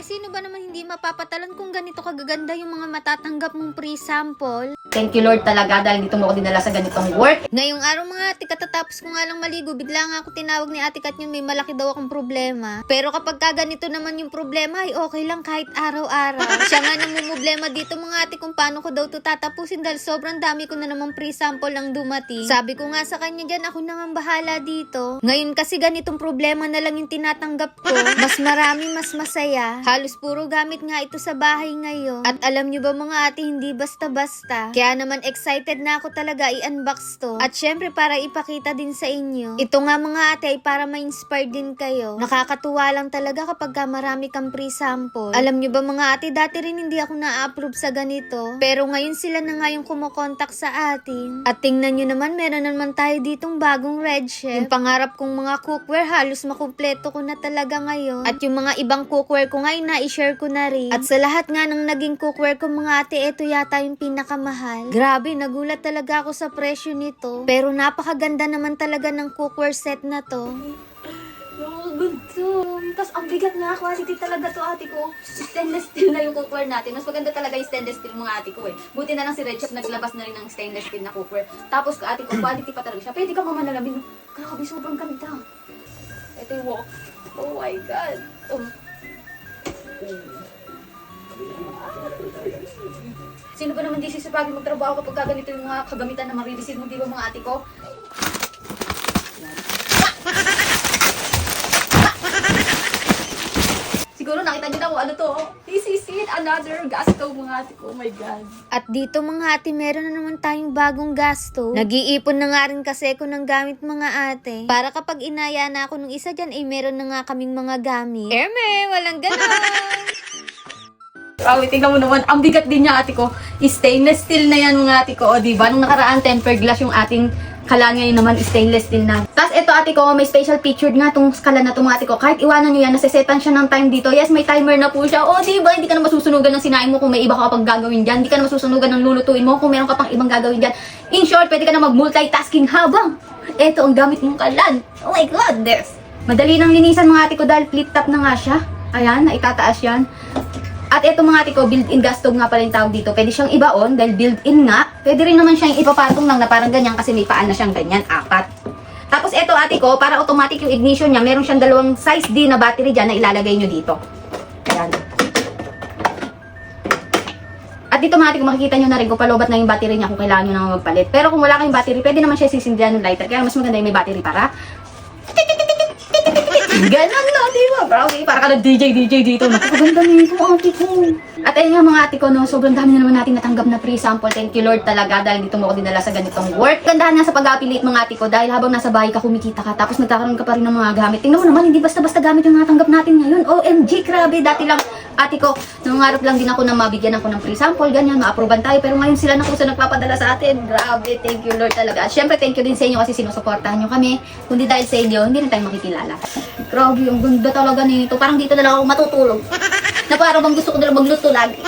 sino ba naman hindi mapapatalan kung ganito kagaganda yung mga matatanggap mong free sample? Thank you Lord talaga dahil dito mo ako dinala sa ganitong work. Ngayong araw mga ate, katatapos ko nga lang maligo, bigla nga ako tinawag ni ate Kat yun, may malaki daw akong problema. Pero kapag ganito naman yung problema, ay okay lang kahit araw-araw. Siya nga namumblema dito mga ate kung paano ko daw ito tatapusin dahil sobrang dami ko na naman free sample ang dumating. Sabi ko nga sa kanya dyan, ako na nga bahala dito. Ngayon kasi ganitong problema na lang yung tinatanggap ko. Mas marami, mas masaya. Halos puro gamit nga ito sa bahay ngayon. At alam nyo ba mga ate, hindi basta-basta. Kaya naman excited na ako talaga i-unbox to. At syempre para ipakita din sa inyo. Ito nga mga ate ay para ma-inspire din kayo. Nakakatuwa lang talaga kapag marami kang free sample. Alam nyo ba mga ate, dati rin hindi ako na-approve sa ganito. Pero ngayon sila na nga yung kumokontak sa atin. At tingnan nyo naman, meron naman tayo ditong bagong red chef. Yung pangarap kong mga cookware, halos makumpleto ko na talaga ngayon. At yung mga ibang cookware ko ngayon na-i-share ko na rin. At sa lahat nga ng naging cookware ko mga ate, ito yata yung pinakamahal. Grabe, nagulat talaga ako sa presyo nito. Pero napakaganda naman talaga ng cookware set na to. Oh, good to. Tapos ang bigat nga quality talaga to ate ko. Stainless steel na yung cookware natin. Mas maganda talaga yung stainless steel mga ate ko eh. Buti na lang si Red Chef naglabas na rin ng stainless steel na cookware. Tapos ate ko, quality pa talaga siya. Pwede ka mamanalabing. Grabe, sobrang ganda. Ito yung wok. Oh my God. Oh. Sino ba naman di sisipagin magtrabaho kapag ganito yung mga kagamitan na marireceive mo, di ba mga ate ko? Siguro nakita niyo na kung ano to. This is it, another gas stove mga ate ko. Oh my God. At dito mga ate, meron na naman tayong bagong gas stove. Nag-iipon na nga rin kasi ako ng gamit mga ate. Para kapag inaya na ako nung isa dyan, ay meron na nga kaming mga gamit. Eme, walang ganon! Grabe, tingnan mo naman. Ang bigat din niya ate ko. Stainless steel na yan mga ate ko. O diba? Nung nakaraan tempered glass yung ating kalan, ngayon naman stainless steel na. Tapos ito ate ko, may special featured nga tong kalan na to mga ate ko. Kahit iwanan nyo yan, nasesetan siya ng time dito. Yes, may timer na po siya. O diba? Hindi ka na masusunugan ng sinain mo kung may iba ka pang gagawin dyan. Hindi ka na masusunugan ng lulutuin mo kung meron ka pang ibang gagawin dyan. In short, pwede ka na mag-multitasking habang ito ang gamit mong kalan. Oh my God, this. Madali nang linisan mga ate ko dahil flip top na nga siya. Ayan, naitataas yan. At ito mga ate ko, built-in gas stove nga pala yung tawag dito. Pwede siyang ibaon dahil built-in nga. Pwede rin naman siyang ipapatong lang na parang ganyan kasi may paan na siyang ganyan, 4. Tapos ito ate ko, para automatic yung ignition niya, meron siyang dalawang size D na battery dyan na ilalagay nyo dito. Ayan. At dito mga ate ko, makikita nyo na rin kung palobat na yung battery niya kung kailangan nyo na magpalit. Pero kung wala kayong battery, pwede naman siya sisindihan ng lighter. Kaya mas maganda yung may battery para ganon no, di ba? Para ka na DJ dito. Napakaganda nito, ate ko. At ayun nga mga ate ko, no, sobrang dami na naman natin natanggap na free sample. Thank you Lord talaga dahil dito mo ako dinala sa ganitong work. Gandahan nga sa pag-affiliate mga ate ko dahil habang nasa bahay ka, kumikita ka. Tapos nagkakaroon ka pa rin ng mga gamit. Tingnan mo naman, hindi basta-basta gamit yung natanggap natin ngayon. OMG, grabe. Dati lang, ate ko, nangarap lang din ako na mabigyan ako ng free sample. Ganyan, ma-approvean tayo. Pero ngayon sila na po sa nagpapadala sa atin. Grabe, thank you Lord talaga. At syempre, thank you din sa inyo kasi sinusuportahan nyo kami. Kundi dahil sa inyo, hindi na tayo makikilala. Grabe, ang ganda talaga nito. Parang dito na lang ako matutulog. Na parang bang gusto ko na lang magluto lagi.